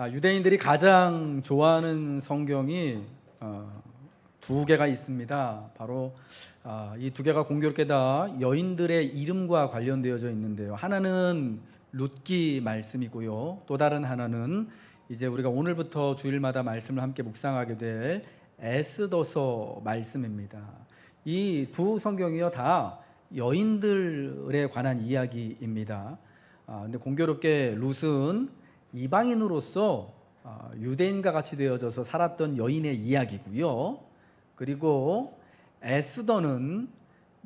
유대인들이 가장 좋아하는 성경이 두 개가 있습니다. 바로 이 두 개가 공교롭게 다 여인들의 이름과 관련되어져 있는데요. 하나는 룻기 말씀이고요. 또 다른 하나는 이제 우리가 오늘부터 주일마다 말씀을 함께 묵상하게 될 에스더서 말씀입니다. 이 두 성경이요 다 여인들에 관한 이야기입니다. 근데 공교롭게 룻은 이방인으로서 유대인과 같이 되어져서 살았던 여인의 이야기고요. 그리고 에스더는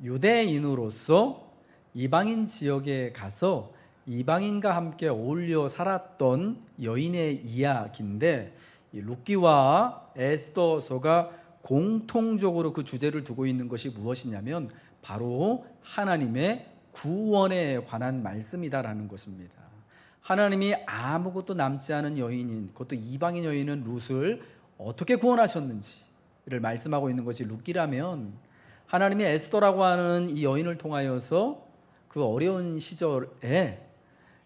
유대인으로서 이방인 지역에 가서 이방인과 함께 어울려 살았던 여인의 이야기인데, 이 룻기와 에스더서가 공통적으로 그 주제를 두고 있는 것이 무엇이냐면 바로 하나님의 구원에 관한 말씀이다라는 것입니다. 하나님이 아무것도 남지 않은 여인인, 그것도 이방인 여인은 룻을 어떻게 구원하셨는지를 말씀하고 있는 것이 룻기라면, 하나님이 에스더라고 하는 이 여인을 통하여서 그 어려운 시절에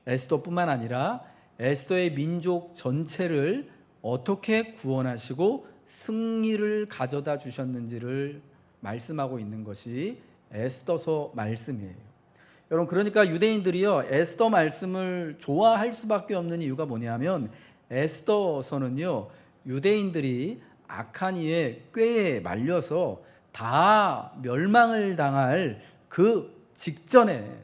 에스더뿐만 아니라 에스더의 민족 전체를 어떻게 구원하시고 승리를 가져다 주셨는지를 말씀하고 있는 것이 에스더서 말씀이에요. 여러분, 그러니까 유대인들이요 에스더 말씀을 좋아할 수밖에 없는 이유가 뭐냐면, 에스더서는요 유대인들이 악한 이의 꾀에 말려서 다 멸망을 당할 그 직전에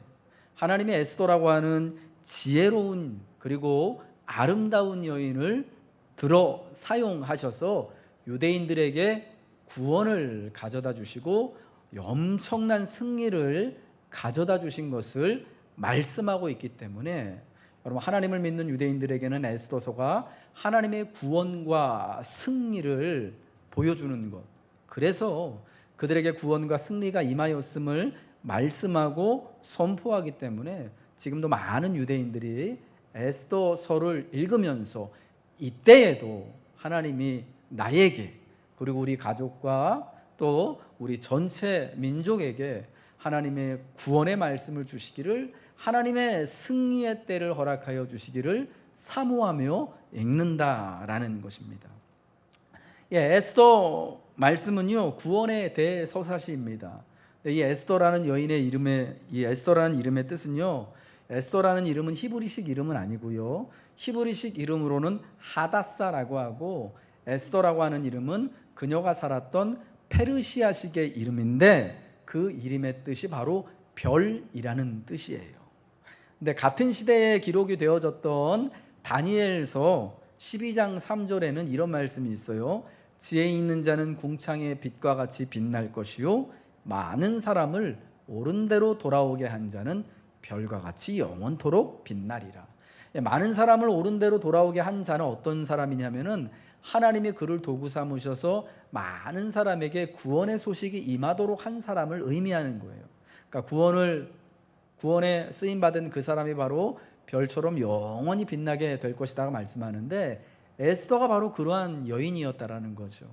하나님의 에스더라고 하는 지혜로운 그리고 아름다운 여인을 들어 사용하셔서 유대인들에게 구원을 가져다 주시고 엄청난 승리를 가져다 주신 것을 말씀하고 있기 때문에, 여러분, 하나님을 믿는 유대인들에게는 에스더서가 하나님의 구원과 승리를 보여주는 것, 그래서 그들에게 구원과 승리가 임하였음을 말씀하고 선포하기 때문에 지금도 많은 유대인들이 에스더서를 읽으면서 이때에도 하나님이 나에게, 그리고 우리 가족과 또 우리 전체 민족에게 하나님의 구원의 말씀을 주시기를, 하나님의 승리의 때를 허락하여 주시기를 사모하며 읽는다라는 것입니다. 에스더 말씀은요 구원의 대서사시입니다. 이 에스더라는 여인의 이름의, 이 에스더라는 이름의 뜻은요, 에스더라는 이름은 히브리식 이름은 아니고요, 히브리식 이름으로는 하다사라고 하고, 에스더라고 하는 이름은 그녀가 살았던 페르시아식의 이름인데 그 이름의 뜻이 바로 별이라는 뜻이에요. 근데 같은 시대에 기록이 되어졌던 다니엘서 12장 3절에는 이런 말씀이 있어요. 지혜 있는 자는 궁창의 빛과 같이 빛날 것이요 많은 사람을 옳은 대로 돌아오게 한 자는 별과 같이 영원토록 빛나리라. 많은 사람을 옳은 대로 돌아오게 한 자는 어떤 사람이냐면은 하나님이 그를 도구 삼으셔서 많은 사람에게 구원의 소식이 임하도록 한 사람을 의미하는 거예요. 그러니까 구원에 쓰임 받은 그 사람이 바로 별처럼 영원히 빛나게 될 것이다 말씀하는데, 에스더가 바로 그러한 여인이었다라는 거죠.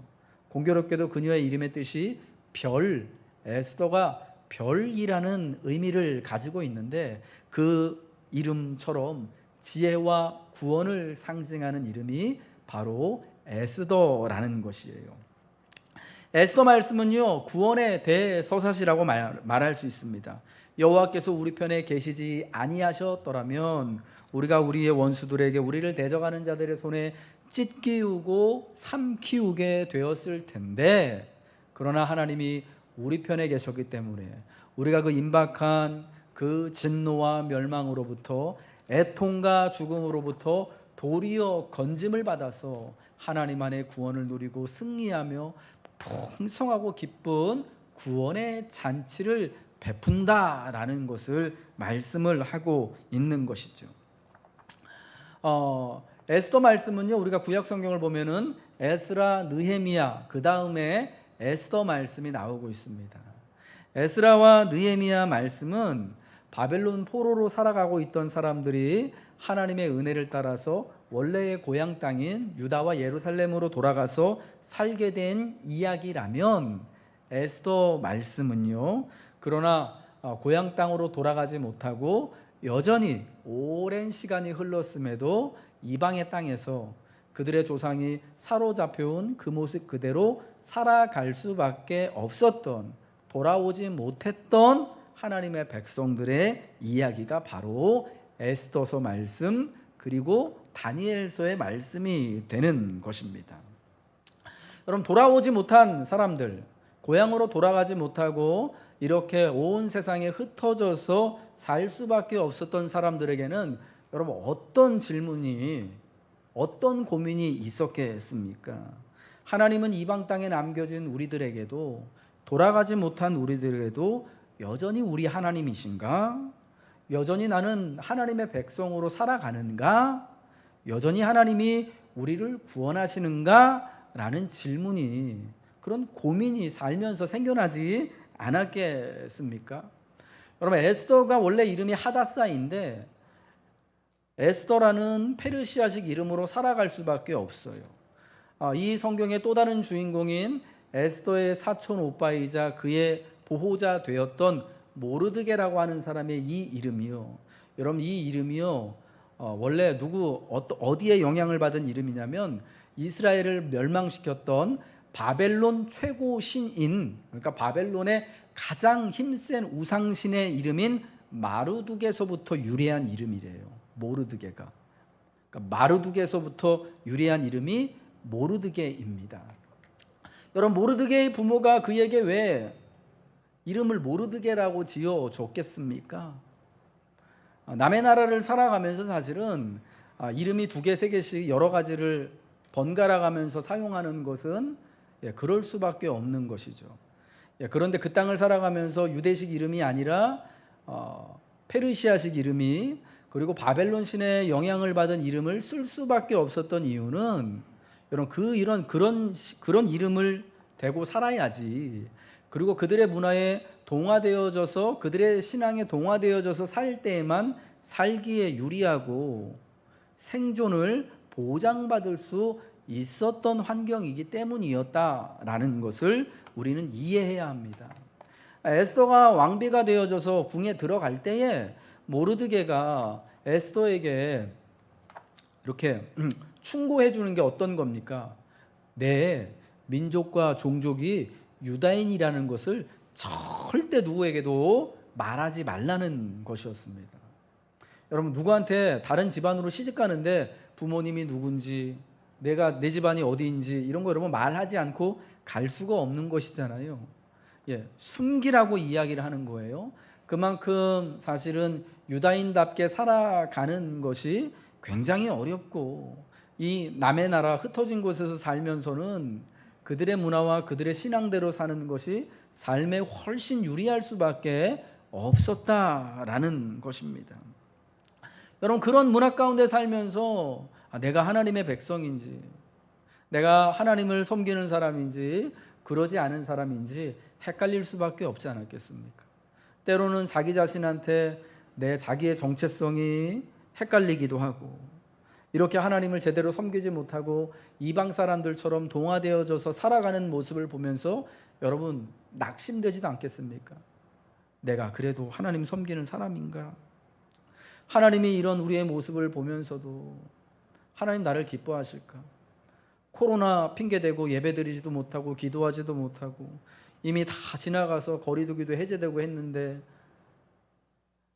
공교롭게도 그녀의 이름의 뜻이 별, 에스더가 별이라는 의미를 가지고 있는데, 그 이름처럼 지혜와 구원을 상징하는 이름이 바로 에스더라는 것이에요. 에스더 말씀은요 구원의 대서사시라고 말할 수 있습니다. 여호와께서 우리 편에 계시지 아니하셨더라면 우리가 우리의 원수들에게 우리를 대적하는 자들의 손에 찢기우고 삼키우게 되었을 텐데, 그러나 하나님이 우리 편에 계셨기 때문에 우리가 그 임박한 그 진노와 멸망으로부터, 애통과 죽음으로부터 도리어 건짐을 받아서 하나님 안에 구원을 누리고 승리하며 풍성하고 기쁜 구원의 잔치를 베푼다라는 것을 말씀을 하고 있는 것이죠. 에스더 말씀은요 우리가 구약 성경을 보면은 에스라, 느헤미야, 그 다음에 에스더 말씀이 나오고 있습니다. 에스라와 느헤미야 말씀은 바벨론 포로로 살아가고 있던 사람들이 하나님의 은혜를 따라서 원래의 고향 땅인 유다와 예루살렘으로 돌아가서 살게 된 이야기라면, 에스더 말씀은요 그러나 고향 땅으로 돌아가지 못하고 여전히 오랜 시간이 흘렀음에도 이방의 땅에서 그들의 조상이 사로잡혀온 그 모습 그대로 살아갈 수밖에 없었던, 돌아오지 못했던 하나님의 백성들의 이야기가 바로 에스더서 말씀 그리고 다니엘서의 말씀이 되는 것입니다. 여러분, 돌아오지 못한 사람들, 고향으로 돌아가지 못하고 이렇게 온 세상에 흩어져서 살 수밖에 없었던 사람들에게는 여러분 어떤 질문이, 어떤 고민이 있었겠습니까? 하나님은 이방 땅에 남겨진 우리들에게도, 돌아가지 못한 우리들에게도 여전히 우리 하나님이신가? 여전히 나는 하나님의 백성으로 살아가는가? 여전히 하나님이 우리를 구원하시는가? 라는 질문이, 그런 고민이 살면서 생겨나지 않았겠습니까? 여러분, 에스더가 원래 이름이 하다사인데 에스더라는 페르시아식 이름으로 살아갈 수밖에 없어요. 이 성경의 또 다른 주인공인 에스더의 사촌 오빠이자 그의 보호자 되었던 모르드게라고 하는 사람의 이 이름이요, 여러분 이 이름이요 원래 어디에 영향을 받은 이름이냐면 이스라엘을 멸망시켰던 바벨론 최고 신인, 그러니까 바벨론의 가장 힘센 우상신의 이름인 마르둑에서부터 유래한 이름이래요. 모르드게가, 그러니까 마르둑에서부터 유래한 이름이 모르드게입니다. 여러분, 모르드게의 부모가 그에게 왜 이름을 모르드게라고 지어줬겠습니까? 남의 나라를 살아가면서 사실은 이름이 2개, 3개씩 여러 가지를 번갈아 가면서 사용하는 것은 그럴 수밖에 없는 것이죠. 그런데 그 땅을 살아가면서 유대식 이름이 아니라 페르시아식 이름이, 그리고 바벨론 신의 영향을 받은 이름을 쓸 수밖에 없었던 이유는, 여러분 그런 이름을 대고 살아야지, 그리고 그들의 문화에 동화되어져서, 그들의 신앙에 동화되어져서 살 때에만 살기에 유리하고 생존을 보장받을 수 있었던 환경이기 때문이었다라는 것을 우리는 이해해야 합니다. 에스더가 왕비가 되어져서 궁에 들어갈 때에 모르드게가 에스더에게 이렇게 충고해 주는 게 어떤 겁니까? 내 민족과 종족이 유다인이라는 것을 절대 누구에게도 말하지 말라는 것이었습니다. 여러분, 누구한테 다른 집안으로 시집 가는데 부모님이 누군지, 내 집안이 어디인지 이런 거 여러분 말하지 않고 갈 수가 없는 것이잖아요. 숨기라고 이야기를 하는 거예요. 그만큼 사실은 유다인답게 살아가는 것이 굉장히 어렵고, 이 남의 나라 흩어진 곳에서 살면서는 그들의 문화와 그들의 신앙대로 사는 것이 삶에 훨씬 유리할 수밖에 없었다라는 것입니다. 여러분, 그런 문화 가운데 살면서 내가 하나님의 백성인지, 내가 하나님을 섬기는 사람인지 그러지 않은 사람인지 헷갈릴 수밖에 없지 않았겠습니까? 때로는 자기 자신한테 자기의 정체성이 헷갈리기도 하고, 이렇게 하나님을 제대로 섬기지 못하고 이방 사람들처럼 동화되어져서 살아가는 모습을 보면서 여러분 낙심되지도 않겠습니까? 내가 그래도 하나님 섬기는 사람인가? 하나님이 이런 우리의 모습을 보면서도 하나님 나를 기뻐하실까? 코로나 핑계대고 예배드리지도 못하고 기도하지도 못하고 이미 다 지나가서 거리두기도 해제되고 했는데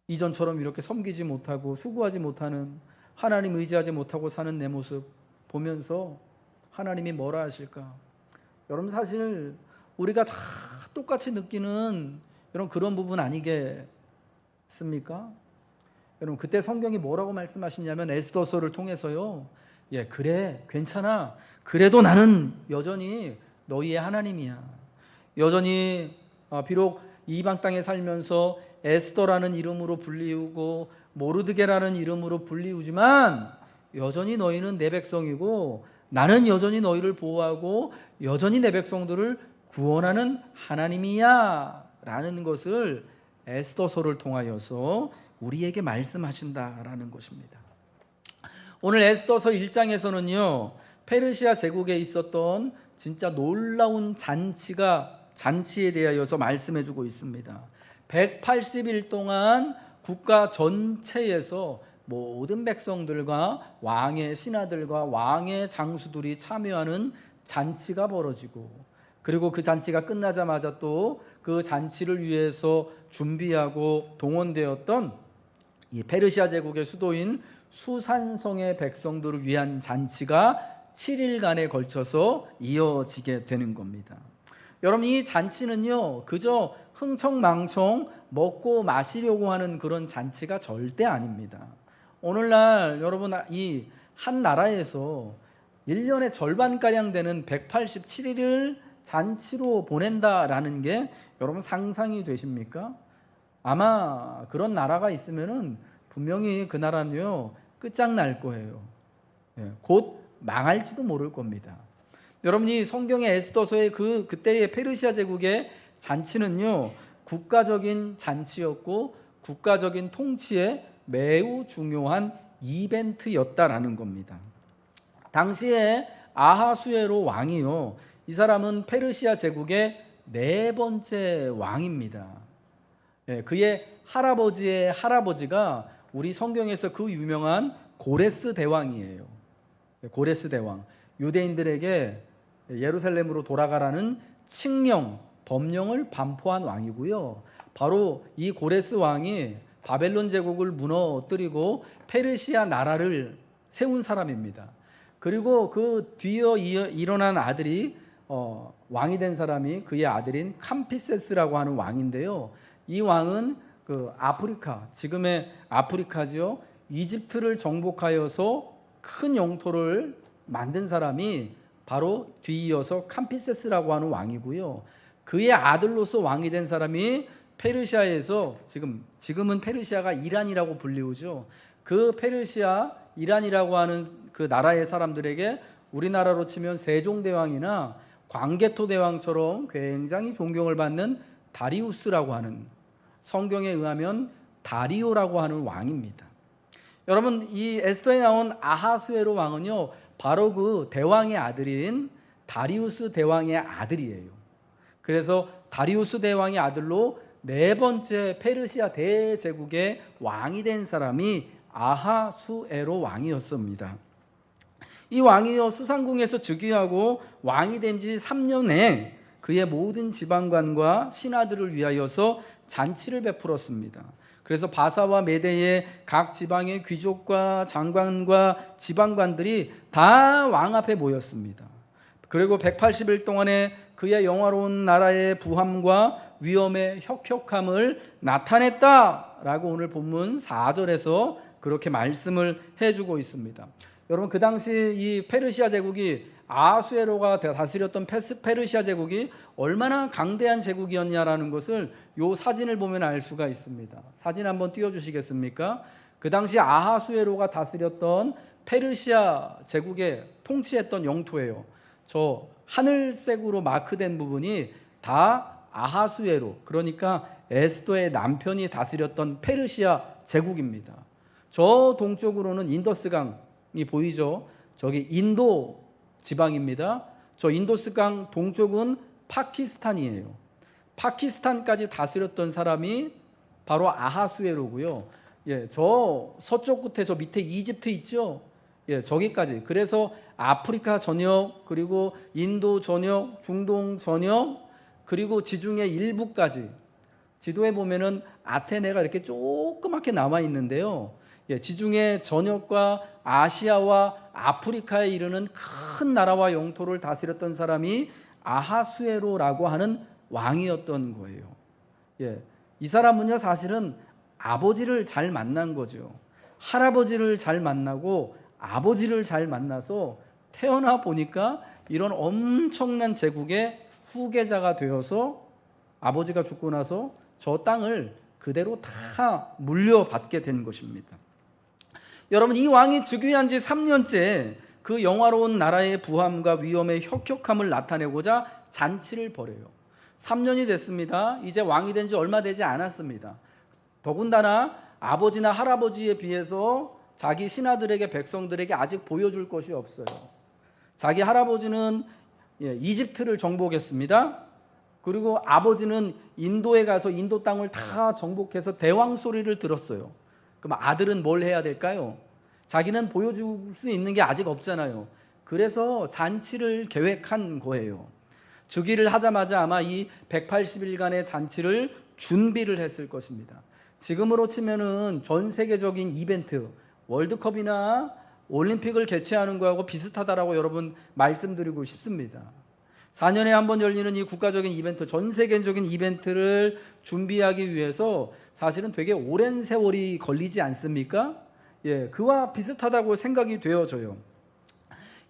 이전처럼 이렇게 섬기지 못하고 수고하지 못하는, 하나님 의지하지 못하고 사는 내 모습 보면서 하나님이 뭐라 하실까? 여러분, 사실 우리가 다 똑같이 느끼는 그런 부분 아니겠습니까? 여러분, 그때 성경이 뭐라고 말씀하시냐면 에스더서를 통해서요, 그래 괜찮아, 그래도 나는 여전히 너희의 하나님이야. 여전히 비록 이방 땅에 살면서 에스더라는 이름으로 불리우고 모르드게라는 이름으로 불리우지만 여전히 너희는 내 백성이고 나는 여전히 너희를 보호하고 여전히 내 백성들을 구원하는 하나님이야 라는 것을 에스더서를 통하여서 우리에게 말씀하신다라는 것입니다. 오늘 에스더서 1장에서는요, 페르시아 제국에 있었던 진짜 놀라운 잔치에 대하여서 말씀해 주고 있습니다. 180일 동안 국가 전체에서 모든 백성들과 왕의 신하들과 왕의 장수들이 참여하는 잔치가 벌어지고, 그리고 그 잔치가 끝나자마자 또 그 잔치를 위해서 준비하고 동원되었던 이 페르시아 제국의 수도인 수산성의 백성들을 위한 잔치가 7일간에 걸쳐서 이어지게 되는 겁니다. 여러분, 이 잔치는요, 그저 흥청망청 먹고 마시려고 하는 그런 잔치가 절대 아닙니다. 오늘날 여러분, 이 한 나라에서 1년의 절반가량 되는 187일을 잔치로 보낸다라는 게 여러분 상상이 되십니까? 아마 그런 나라가 있으면은 분명히 그 나라는요 끝장날 거예요. 곧 망할지도 모를 겁니다. 여러분이 성경의 에스더서의 그때의 페르시아 제국의 잔치는요 국가적인 잔치였고 국가적인 통치에 매우 중요한 이벤트였다라는 겁니다. 당시에 아하수에로 왕이요, 이 사람은 페르시아 제국의 4번째 왕입니다. 그의 할아버지의 할아버지가 우리 성경에서 그 유명한 고레스 대왕이에요. 고레스 대왕, 유대인들에게 예루살렘으로 돌아가라는 칙령, 법령을 반포한 왕이고요. 바로 이 고레스 왕이 바벨론 제국을 무너뜨리고 페르시아 나라를 세운 사람입니다. 그리고 그 뒤에 일어난 아들이 왕이 된 사람이 그의 아들인 캄피세스라고 하는 왕인데요. 이 왕은 그 아프리카, 지금의 아프리카지요, 이집트를 정복하여서 큰 영토를 만든 사람이 바로 뒤이어서 캄피세스라고 하는 왕이고요. 그의 아들로서 왕이 된 사람이 페르시아에서 지금은 페르시아가 이란이라고 불리우죠. 그 페르시아 이란이라고 하는 그 나라의 사람들에게 우리나라로 치면 세종대왕이나 광개토대왕처럼 굉장히 존경을 받는 다리우스라고 하는, 성경에 의하면 다리오라고 하는 왕입니다. 여러분, 이 에스더에 나온 아하수에로 왕은요 바로 그 대왕의 아들인 다리우스 대왕의 아들이에요. 그래서 다리우스 대왕의 아들로 4번째 페르시아 대제국의 왕이 된 사람이 아하수에로 왕이었습니다. 이 왕이요 수상궁에서 즉위하고 왕이 된 지 3년에 그의 모든 지방관과 신하들을 위하여서 잔치를 베풀었습니다. 그래서 바사와 메대의 각 지방의 귀족과 장관과 지방관들이 다 왕 앞에 모였습니다. 그리고 180일 동안에 그의 영화로운 나라의 부함과 위엄의 혁혁함을 나타냈다라고 오늘 본문 4절에서 그렇게 말씀을 해주고 있습니다. 여러분, 그 당시 이 페르시아 제국이 아하수에로가 다스렸던 페르시아 제국이 얼마나 강대한 제국이었냐라는 것을 이 사진을 보면 알 수가 있습니다. 사진 한번 띄워주시겠습니까? 그 당시 아하수에로가 다스렸던 페르시아 제국의 통치했던 영토예요. 저 하늘색으로 마크된 부분이 다 아하수에로, 그러니까 에스더의 남편이 다스렸던 페르시아 제국입니다. 저 동쪽으로는 인더스강이 보이죠? 저기 인도 지방입니다. 저 인도스강 동쪽은 파키스탄이에요. 파키스탄까지 다스렸던 사람이 바로 아하수에로고요. 저 서쪽 끝에 저 밑에 이집트 있죠? 저기까지. 그래서 아프리카 전역, 그리고 인도 전역, 중동 전역, 그리고 지중해 일부까지. 지도에 보면은 아테네가 이렇게 조그맣게 남아 있는데요. 지중해 전역과 아시아와 아프리카에 이르는 큰 나라와 영토를 다스렸던 사람이 아하수에로라고 하는 왕이었던 거예요. 이 사람은요 사실은 아버지를 잘 만난 거죠. 할아버지를 잘 만나고 아버지를 잘 만나서 태어나 보니까 이런 엄청난 제국의 후계자가 되어서 아버지가 죽고 나서 저 땅을 그대로 다 물려받게 된 것입니다. 여러분, 이 왕이 즉위한 지 3년째 그 영화로운 나라의 부함과 위엄의 혁혁함을 나타내고자 잔치를 벌여요. 3년이 됐습니다. 이제 왕이 된 지 얼마 되지 않았습니다. 더군다나 아버지나 할아버지에 비해서 자기 신하들에게, 백성들에게 아직 보여줄 것이 없어요. 자기 할아버지는 이집트를 정복했습니다. 그리고 아버지는 인도에 가서 인도 땅을 다 정복해서 대왕 소리를 들었어요. 그럼 아들은 뭘 해야 될까요? 자기는 보여줄 수 있는 게 아직 없잖아요. 그래서 잔치를 계획한 거예요. 즉위를 하자마자 아마 이 180일간의 잔치를 준비를 했을 것입니다. 지금으로 치면은 전 세계적인 이벤트, 월드컵이나 올림픽을 개최하는 거하고 비슷하다라고 여러분 말씀드리고 싶습니다. 4년에 한 번 열리는 이 국가적인 이벤트, 전 세계적인 이벤트를 준비하기 위해서 사실은 되게 오랜 세월이 걸리지 않습니까? 예, 그와 비슷하다고 생각이 되어져요.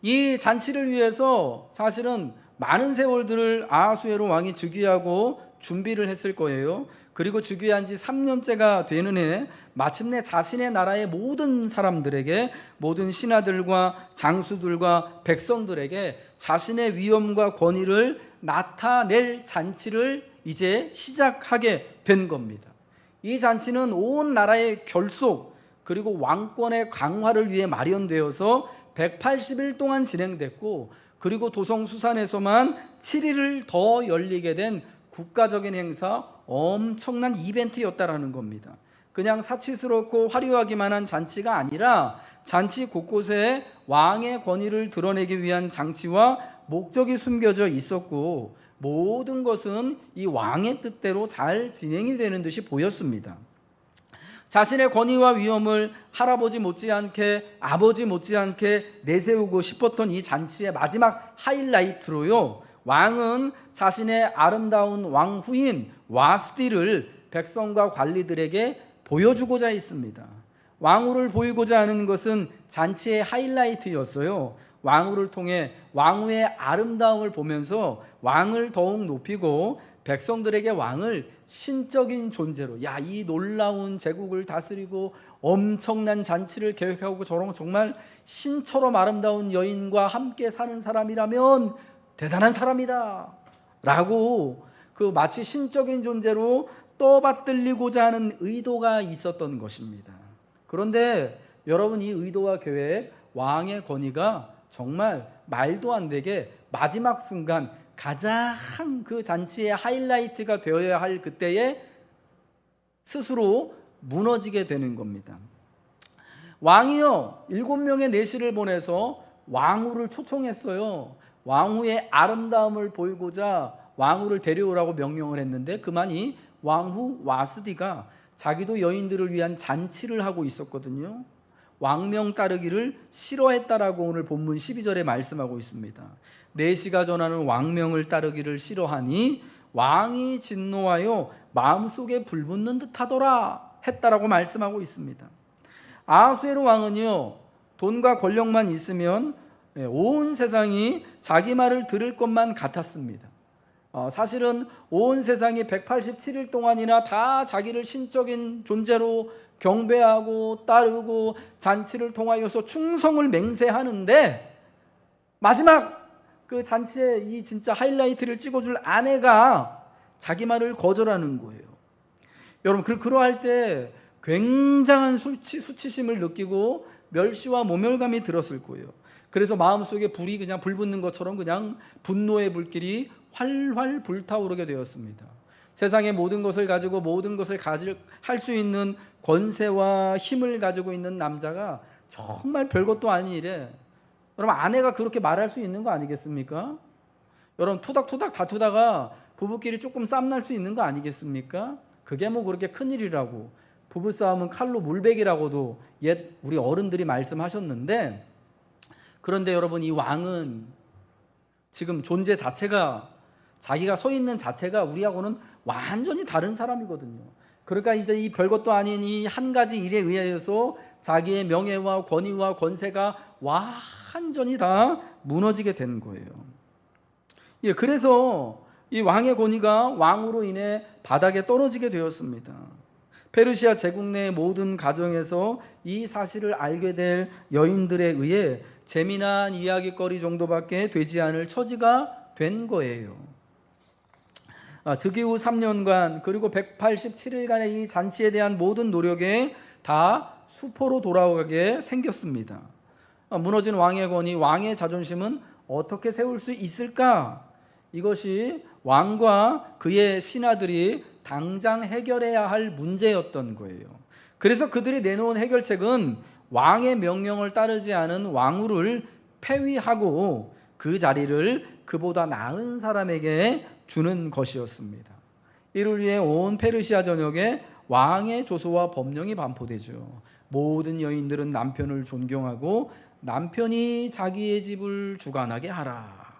이 잔치를 위해서 사실은 많은 세월들을 아하수에로 왕이 즉위하고 준비를 했을 거예요. 그리고 즉위한 지 3년째가 되는 해 마침내 자신의 나라의 모든 사람들에게, 모든 신하들과 장수들과 백성들에게 자신의 위엄과 권위를 나타낼 잔치를 이제 시작하게 된 겁니다. 이 잔치는 온 나라의 결속 그리고 왕권의 강화를 위해 마련되어서 180일 동안 진행됐고, 그리고 도성수산에서만 7일을 더 열리게 된 국가적인 행사, 엄청난 이벤트였다라는 겁니다. 그냥 사치스럽고 화려하기만 한 잔치가 아니라 잔치 곳곳에 왕의 권위를 드러내기 위한 장치와 목적이 숨겨져 있었고, 모든 것은 이 왕의 뜻대로 잘 진행이 되는 듯이 보였습니다. 자신의 권위와 위엄을 할아버지 못지않게, 아버지 못지않게 내세우고 싶었던 이 잔치의 마지막 하이라이트로요, 왕은 자신의 아름다운 왕후인 와스티를 백성과 관리들에게 보여주고자 했습니다. 왕후를 보이고자 하는 것은 잔치의 하이라이트였어요. 왕후를 통해 왕후의 아름다움을 보면서 왕을 더욱 높이고, 백성들에게 왕을 신적인 존재로, 야, 이 놀라운 제국을 다스리고 엄청난 잔치를 계획하고 저런 정말 신처럼 아름다운 여인과 함께 사는 사람이라면 대단한 사람이다 라고, 그 마치 신적인 존재로 떠받들리고자 하는 의도가 있었던 것입니다. 그런데 여러분, 이 의도와 계획, 왕의 권위가 정말 말도 안 되게 마지막 순간 가장 그 잔치의 하이라이트가 되어야 할 그때에 스스로 무너지게 되는 겁니다. 왕이요, 7명의 내시를 보내서 왕후를 초청했어요. 왕후의 아름다움을 보이고자 왕후를 데려오라고 명령을 했는데, 그만이 왕후 와스디가 자기도 여인들을 위한 잔치를 하고 있었거든요. 왕명 따르기를 싫어했다라고 오늘 본문 12절에 말씀하고 있습니다. 내시가 전하는 왕명을 따르기를 싫어하니 왕이 진노하여 마음속에 불붙는 듯하더라 했다라고 말씀하고 있습니다. 아하수에로 왕은요, 돈과 권력만 있으면 온 세상이 자기 말을 들을 것만 같았습니다. 사실은 온 세상이 187일 동안이나 다 자기를 신적인 존재로 경배하고 따르고 잔치를 통하여서 충성을 맹세하는데, 마지막 그 잔치에 이 진짜 하이라이트를 찍어줄 아내가 자기 말을 거절하는 거예요. 여러분, 그러할 때 굉장한 수치심을 느끼고 멸시와 모멸감이 들었을 거예요. 그래서 마음속에 불이 그냥 불붙는 것처럼 그냥 분노의 불길이 활활 불타오르게 되었습니다. 세상의 모든 것을 가지고 모든 것을 할 수 있는 권세와 힘을 가지고 있는 남자가 정말 별것도 아닌 일에, 여러분, 아내가 그렇게 말할 수 있는 거 아니겠습니까? 여러분, 토닥토닥 다투다가 부부끼리 조금 쌈날 수 있는 거 아니겠습니까? 그게 뭐 그렇게 큰일이라고, 부부싸움은 칼로 물베기라고도 옛 우리 어른들이 말씀하셨는데, 그런데 여러분, 이 왕은 지금 존재 자체가, 자기가 서 있는 자체가 우리하고는 완전히 다른 사람이거든요. 그러니까 이제 이 별것도 아닌 이 한 가지 일에 의하여서 자기의 명예와 권위와 권세가 완전히 다 무너지게 된 거예요. 예, 그래서 이 왕의 권위가 왕으로 인해 바닥에 떨어지게 되었습니다. 페르시아 제국 내 모든 가정에서 이 사실을 알게 될 여인들에 의해 재미난 이야기거리 정도밖에 되지 않을 처지가 된 거예요. 즉위 후 3년간 그리고 187일간의 이 잔치에 대한 모든 노력에 다 수포로 돌아가게 생겼습니다. 무너진 왕의 권위, 왕의 자존심은 어떻게 세울 수 있을까? 이것이 왕과 그의 신하들이 당장 해결해야 할 문제였던 거예요. 그래서 그들이 내놓은 해결책은 왕의 명령을 따르지 않은 왕후를 폐위하고 그 자리를 그보다 나은 사람에게 주는 것이었습니다. 이를 위해 온 페르시아 전역에 왕의 조서와 법령이 반포되죠. 모든 여인들은 남편을 존경하고 남편이 자기의 집을 주관하게 하라.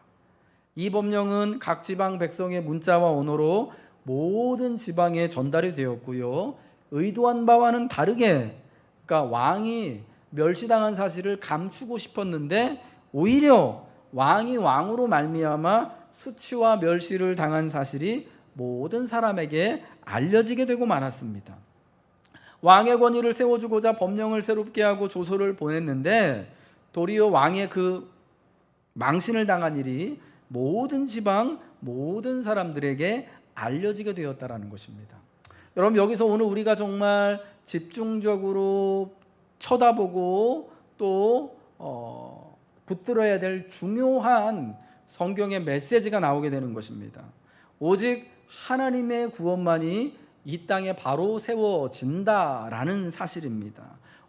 이 법령은 각 지방 백성의 문자와 언어로 모든 지방에 전달이 되었고요. 의도한 바와는 다르게, 그러니까 왕이 멸시당한 사실을 감추고 싶었는데 오히려 왕이 왕으로 말미암아 수치와 멸시를 당한 사실이 모든 사람에게 알려지게 되고 말았습니다. 왕의 권위를 세워주고자 법령을 새롭게 하고 조서를 보냈는데 도리어 왕의 그 망신을 당한 일이 모든 지방 모든 사람들에게 알려지게 되었다라는 것입니다. 여러분, 여기서 오늘 우리가 정말 집중적으로 쳐다보고 또 붙들어야 될 중요한 성경의 메시지가 나오게 되는 것입니다. 오직 하나님의 구원만이 이 땅에 바로 세워진다라는 사실입니다.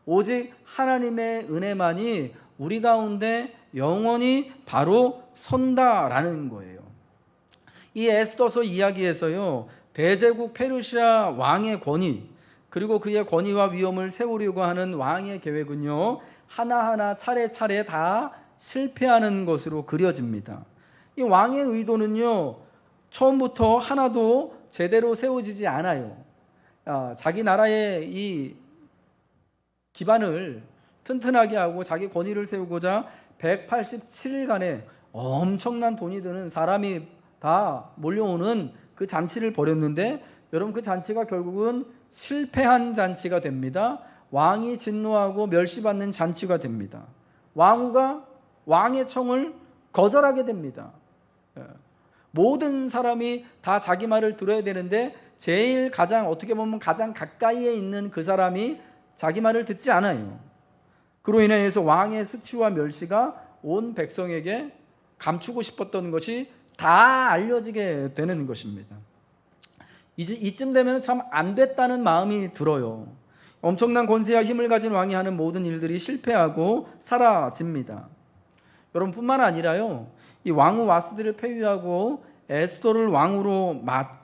오직 하나님의 은혜만이 우리 가운데 영원히 바로 선다라는 거예요. 이 에스더서 이야기에서요, 대제국 페르시아 왕의 권위, 그리고 그의 권위와 위엄을 세우려고 하는 왕의 계획은요, 하나하나 차례차례 다 실패하는 것으로 그려집니다. 이 왕의 의도는요, 처음부터 하나도 제대로 세워지지 않아요. 자기 나라의 이 기반을 튼튼하게 하고 자기 권위를 세우고자 187일간의 엄청난 돈이 드는 사람이 다 몰려오는 그 잔치를 벌였는데, 여러분, 그 잔치가 결국은 실패한 잔치가 됩니다. 왕이 진노하고 멸시받는 잔치가 됩니다. 왕후가 왕의 청을 거절하게 됩니다. 모든 사람이 다 자기 말을 들어야 되는데 제일 가장, 어떻게 보면 가장 가까이에 있는 그 사람이 자기 말을 듣지 않아요. 그로 인해서 왕의 수치와 멸시가 온 백성에게 감추고 싶었던 것이 다 알려지게 되는 것입니다. 이쯤 되면 참 안 됐다는 마음이 들어요. 엄청난 권세와 힘을 가진 왕이 하는 모든 일들이 실패하고 사라집니다. 여러분, 뿐만 아니라요, 이 왕후 와스디를 폐위하고 에스더를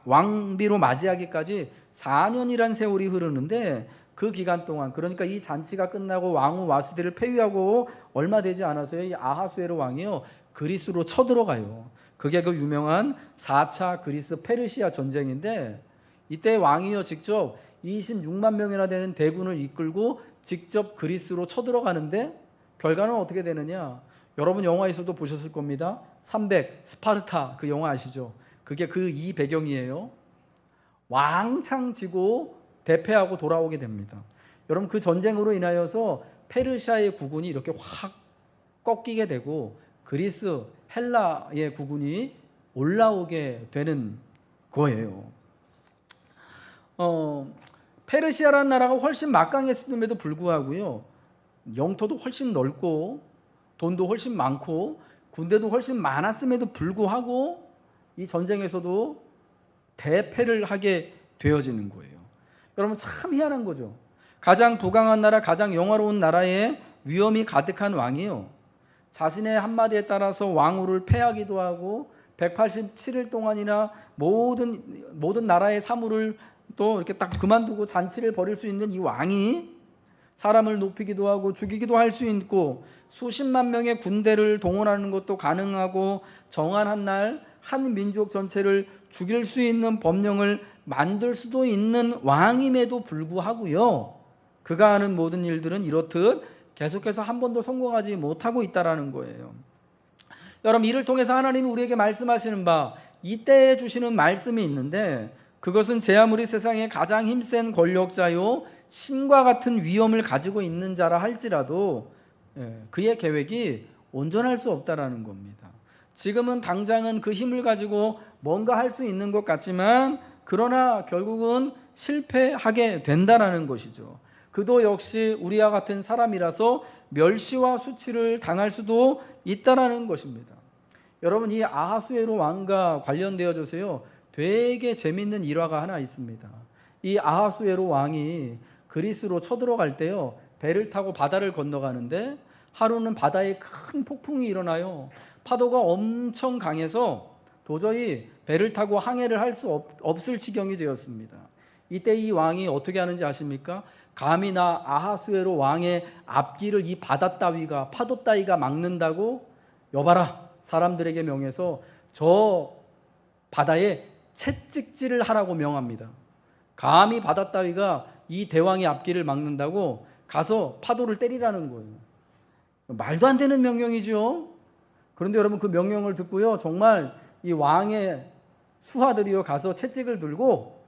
왕비로 맞이하기까지 4년이란 세월이 흐르는데, 그 기간 동안, 그러니까 이 잔치가 끝나고 왕후 와스디를 폐위하고 얼마 되지 않아서요, 이 아하수에로 왕이요, 그리스로 쳐들어가요. 그게 그 유명한 4차 그리스 페르시아 전쟁인데, 이때 왕이요 직접 26만 명이나 되는 대군을 이끌고 직접 그리스로 쳐들어가는데 결과는 어떻게 되느냐? 여러분, 영화에서도 보셨을 겁니다. 300 스파르타, 그 영화 아시죠? 그게 그 이 배경이에요. 왕창 지고 대패하고 돌아오게 됩니다. 여러분, 그 전쟁으로 인하여서 페르시아의 국군이 이렇게 확 꺾이게 되고 그리스, 헬라의 국군이 올라오게 되는 거예요. 페르시아라는 나라가 훨씬 막강했음에도 불구하고요, 영토도 훨씬 넓고 돈도 훨씬 많고 군대도 훨씬 많았음에도 불구하고 이 전쟁에서도 대패를 하게 되어지는 거예요. 여러분, 참 희한한 거죠. 가장 부강한 나라, 가장 영화로운 나라에 위험이 가득한 왕이요, 자신의 한마디에 따라서 왕후를 패하기도 하고 187일 동안이나 모든 나라의 사물을 또 이렇게 딱 그만두고 잔치를 벌일 수 있는 이 왕이 사람을 높이기도 하고 죽이기도 할 수 있고 수십만 명의 군대를 동원하는 것도 가능하고 정한 한 날 한 민족 전체를 죽일 수 있는 법령을 만들 수도 있는 왕임에도 불구하고요, 그가 하는 모든 일들은 이렇듯 계속해서 한 번도 성공하지 못하고 있다라는 거예요. 여러분, 이를 통해서 하나님이 우리에게 말씀하시는 바, 이때에 주시는 말씀이 있는데, 그것은 제 아무리 세상에 가장 힘센 권력자요 신과 같은 위엄을 가지고 있는 자라 할지라도 그의 계획이 온전할 수 없다라는 겁니다. 지금은 당장은 그 힘을 가지고 뭔가 할 수 있는 것 같지만 그러나 결국은 실패하게 된다라는 것이죠. 그도 역시 우리와 같은 사람이라서 멸시와 수치를 당할 수도 있다라는 것입니다. 여러분, 이 아하수에로 왕과 관련되어져서요 되게 재밌는 일화가 하나 있습니다. 이 아하수에로 왕이 그리스로 쳐들어갈 때요, 배를 타고 바다를 건너가는데 하루는 바다에 큰 폭풍이 일어나요. 파도가 엄청 강해서 도저히 배를 타고 항해를 할 수 없을 지경이 되었습니다. 이때 이 왕이 어떻게 하는지 아십니까? 감히 나 아하수에로 왕의 앞길을 이 바다 따위가, 파도 따위가 막는다고? 여봐라, 사람들에게 명해서 저 바다에 채찍질을 하라고 명합니다. 감히 바다 따위가 이 대왕의 앞길을 막는다고 가서 파도를 때리라는 거예요. 말도 안 되는 명령이죠. 그런데 여러분, 그 명령을 듣고요, 정말 이 왕의 수하들이요 가서 채찍을 들고,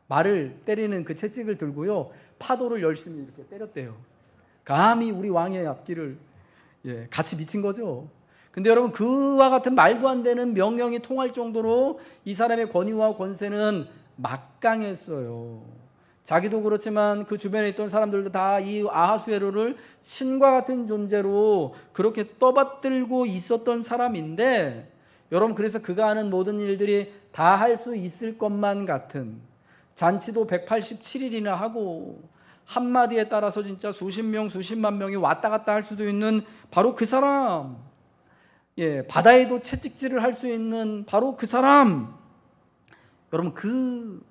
말을 때리는 그 채찍을 들고요 파도를 열심히 이렇게 때렸대요. 감히 우리 왕의 앞길을, 같이 미친 거죠. 근데 여러분, 그와 같은 말도 안 되는 명령이 통할 정도로 이 사람의 권위와 권세는 막강했어요. 자기도 그렇지만 그 주변에 있던 사람들도 다 이 아하수에로를 신과 같은 존재로 그렇게 떠받들고 있었던 사람인데, 여러분, 그래서 그가 하는 모든 일들이 다 할 수 있을 것만 같은, 잔치도 187일이나 하고 한마디에 따라서 진짜 수십 명, 수십만 명이 왔다 갔다 할 수도 있는 바로 그 사람, 바다에도 채찍질을 할 수 있는 바로 그 사람, 여러분, 그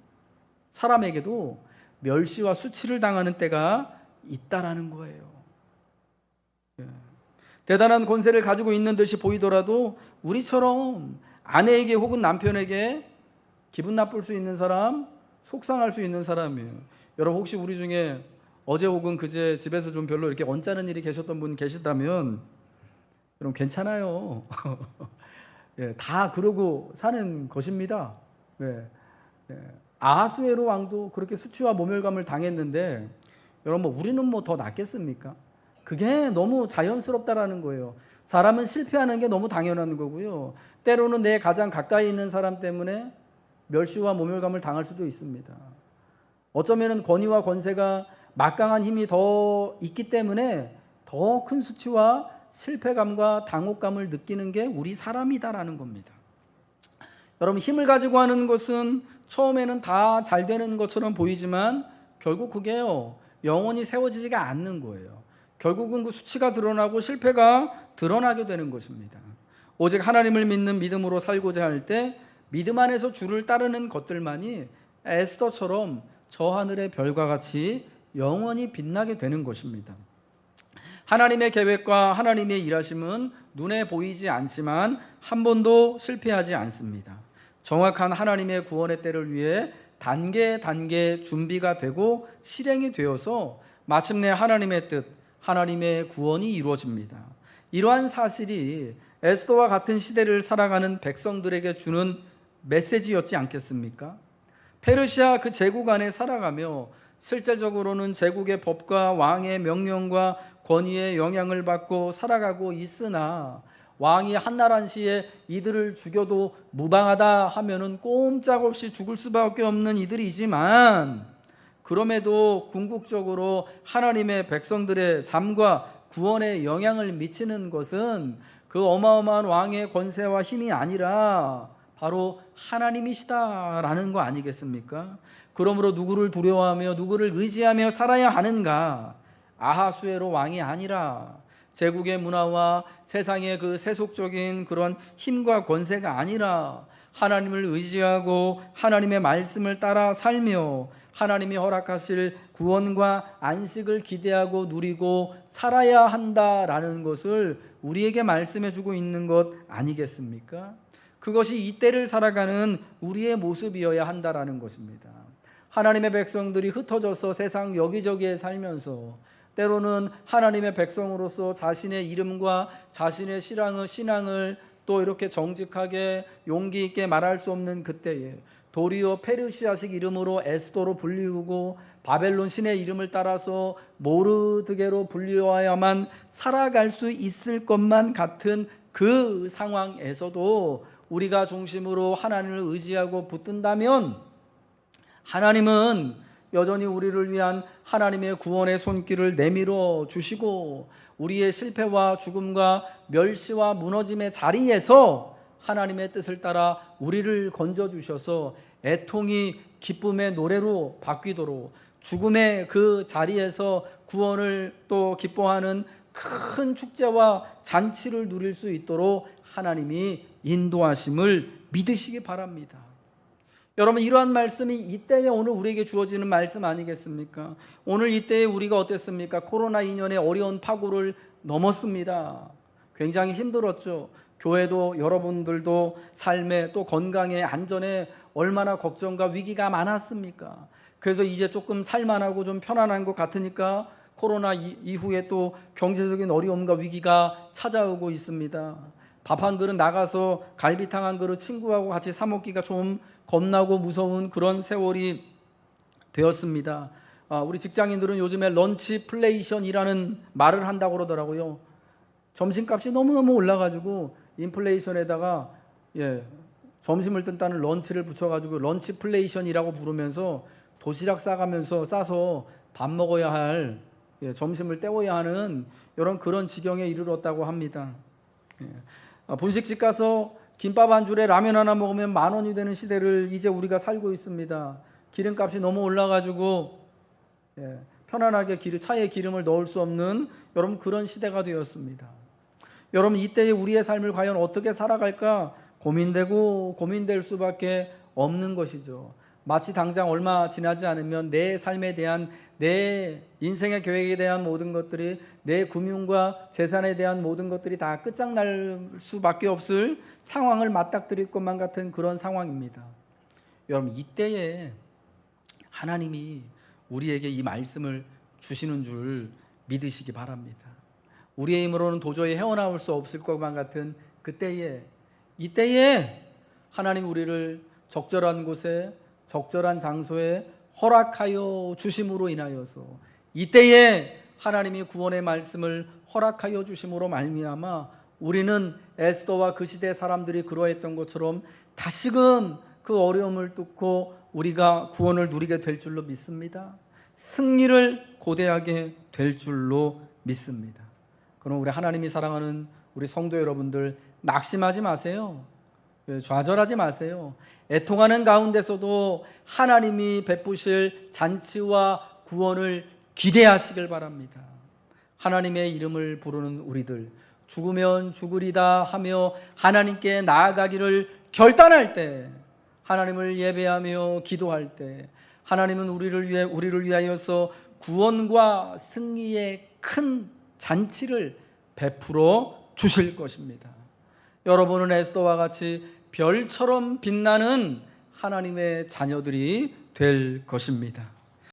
사람에게도 멸시와 수치를 당하는 때가 있다라는 거예요. 대단한 권세를 가지고 있는 듯이 보이더라도 우리처럼 아내에게 혹은 남편에게 기분 나쁠 수 있는 사람, 속상할 수 있는 사람이에요. 여러분, 혹시 우리 중에 어제 혹은 그제 집에서 좀 별로 이렇게 언짢은 일이 계셨던 분 계시다면 여러분, 괜찮아요. 다 그러고 사는 것입니다. 아하수에로 왕도 그렇게 수치와 모멸감을 당했는데, 여러분, 우리는 뭐 더 낫겠습니까? 그게 너무 자연스럽다라는 거예요. 사람은 실패하는 게 너무 당연한 거고요. 때로는 내 가장 가까이 있는 사람 때문에 멸시와 모멸감을 당할 수도 있습니다. 어쩌면 권위와 권세가 막강한 힘이 더 있기 때문에 더 큰 수치와 실패감과 당혹감을 느끼는 게 우리 사람이다라는 겁니다. 여러분, 힘을 가지고 하는 것은 처음에는 다 잘 되는 것처럼 보이지만 결국 그게요, 영원히 세워지지가 않는 거예요. 결국은 그 수치가 드러나고 실패가 드러나게 되는 것입니다. 오직 하나님을 믿는 믿음으로 살고자 할 때 믿음 안에서 주를 따르는 것들만이 에스더처럼 저 하늘의 별과 같이 영원히 빛나게 되는 것입니다. 하나님의 계획과 하나님의 일하심은 눈에 보이지 않지만 한 번도 실패하지 않습니다. 정확한 하나님의 구원의 때를 위해 단계 준비가 되고 실행이 되어서 마침내 하나님의 뜻, 하나님의 구원이 이루어집니다. 이러한 사실이 에스더와 같은 시대를 살아가는 백성들에게 주는 메시지였지 않겠습니까? 페르시아 그 제국 안에 살아가며 실제적으로는 제국의 법과 왕의 명령과 권위의 영향을 받고 살아가고 있으나, 왕이 한나란 시에 이들을 죽여도 무방하다 하면은 꼼짝없이 죽을 수밖에 없는 이들이지만, 그럼에도 궁극적으로 하나님의 백성들의 삶과 구원에 영향을 미치는 것은 그 어마어마한 왕의 권세와 힘이 아니라 바로 하나님이시다라는 거 아니겠습니까? 그러므로 누구를 두려워하며 누구를 의지하며 살아야 하는가? 아하수에로 왕이 아니라, 제국의 문화와 세상의 그 세속적인 그런 힘과 권세가 아니라 하나님을 의지하고 하나님의 말씀을 따라 살며 하나님이 허락하실 구원과 안식을 기대하고 누리고 살아야 한다라는 것을 우리에게 말씀해 주고 있는 것 아니겠습니까? 그것이 이때를 살아가는 우리의 모습이어야 한다라는 것입니다. 하나님의 백성들이 흩어져서 세상 여기저기에 살면서 때로는 하나님의 백성으로서 자신의 이름과 자신의 신앙을 또 이렇게 정직하게 용기 있게 말할 수 없는 그때에 도리어 페르시아식 이름으로 에스더로 불리우고 바벨론 신의 이름을 따라서 모르드게로 불리워야만 살아갈 수 있을 것만 같은 그 상황에서도 우리가 중심으로 하나님을 의지하고 붙든다면, 하나님은 여전히 우리를 위한 하나님의 구원의 손길을 내밀어 주시고 우리의 실패와 죽음과 멸시와 무너짐의 자리에서 하나님의 뜻을 따라 우리를 건져주셔서 애통이 기쁨의 노래로 바뀌도록, 죽음의 그 자리에서 구원을 또 기뻐하는 큰 축제와 잔치를 누릴 수 있도록 하나님이 인도하심을 믿으시기 바랍니다. 여러분, 이러한 말씀이 이때에 오늘 우리에게 주어지는 말씀 아니겠습니까? 오늘 이때에 우리가 어땠습니까? 코로나 2년의 어려운 파고를 넘었습니다. 굉장히 힘들었죠. 교회도 여러분들도 삶에 또 건강에 안전에 얼마나 걱정과 위기가 많았습니까? 그래서 이제 조금 살만하고 좀 편안한 것 같으니까 코로나 이후에 또 경제적인 어려움과 위기가 찾아오고 있습니다. 밥 한 그릇 나가서 갈비탕 한 그릇 친구하고 같이 사 먹기가 좀 겁나고 무서운 그런 세월이 되었습니다. 우리 직장인들은 요즘에 런치플레이션이라는 말을 한다고 그러더라고요. 점심값이 너무너무 올라가지고 인플레이션에다가 점심을 뜬다는 런치를 붙여가지고 런치플레이션이라고 부르면서 도시락 싸서 밥 먹어야 할, 점심을 때워야 하는 이런 그런 지경에 이르렀다고 합니다. 분식집 가서 김밥 한 줄에 라면 하나 먹으면 10,000원이 되는 시대를 이제 우리가 살고 있습니다. 기름값이 너무 올라가지고 편안하게 차에 기름을 넣을 수 없는 여러분 그런 시대가 되었습니다. 여러분, 이때의 우리의 삶을 과연 어떻게 살아갈까 고민되고 고민될 수밖에 없는 것이죠. 마치 당장 얼마 지나지 않으면 내 삶에 대한, 내 인생의 계획에 대한 모든 것들이, 내 금융과 재산에 대한 모든 것들이 다 끝장날 수밖에 없을 상황을 맞닥뜨릴 것만 같은 그런 상황입니다. 여러분, 이때에 하나님이 우리에게 이 말씀을 주시는 줄 믿으시기 바랍니다. 우리의 힘으로는 도저히 헤어나올 수 없을 것만 같은 이때에 하나님 우리를 적절한 곳에, 적절한 장소에 허락하여 주심으로 인하여서, 이때에 하나님이 구원의 말씀을 허락하여 주심으로 말미암아 우리는 에스더와 그 시대 사람들이 그러했던 것처럼 다시금 그 어려움을 뚫고 우리가 구원을 누리게 될 줄로 믿습니다. 승리를 고대하게 될 줄로 믿습니다. 그럼 우리 하나님이 사랑하는 우리 성도 여러분들, 낙심하지 마세요. 좌절하지 마세요. 애통하는 가운데서도 하나님이 베푸실 잔치와 구원을 기대하시길 바랍니다. 하나님의 이름을 부르는 우리들, 죽으면 죽으리다 하며 하나님께 나아가기를 결단할 때, 하나님을 예배하며 기도할 때, 하나님은 우리를 위하여서 구원과 승리의 큰 잔치를 베풀어 주실 것입니다. 여러분은 에스더와 같이 별처럼 빛나는 하나님의 자녀들이 될 것입니다.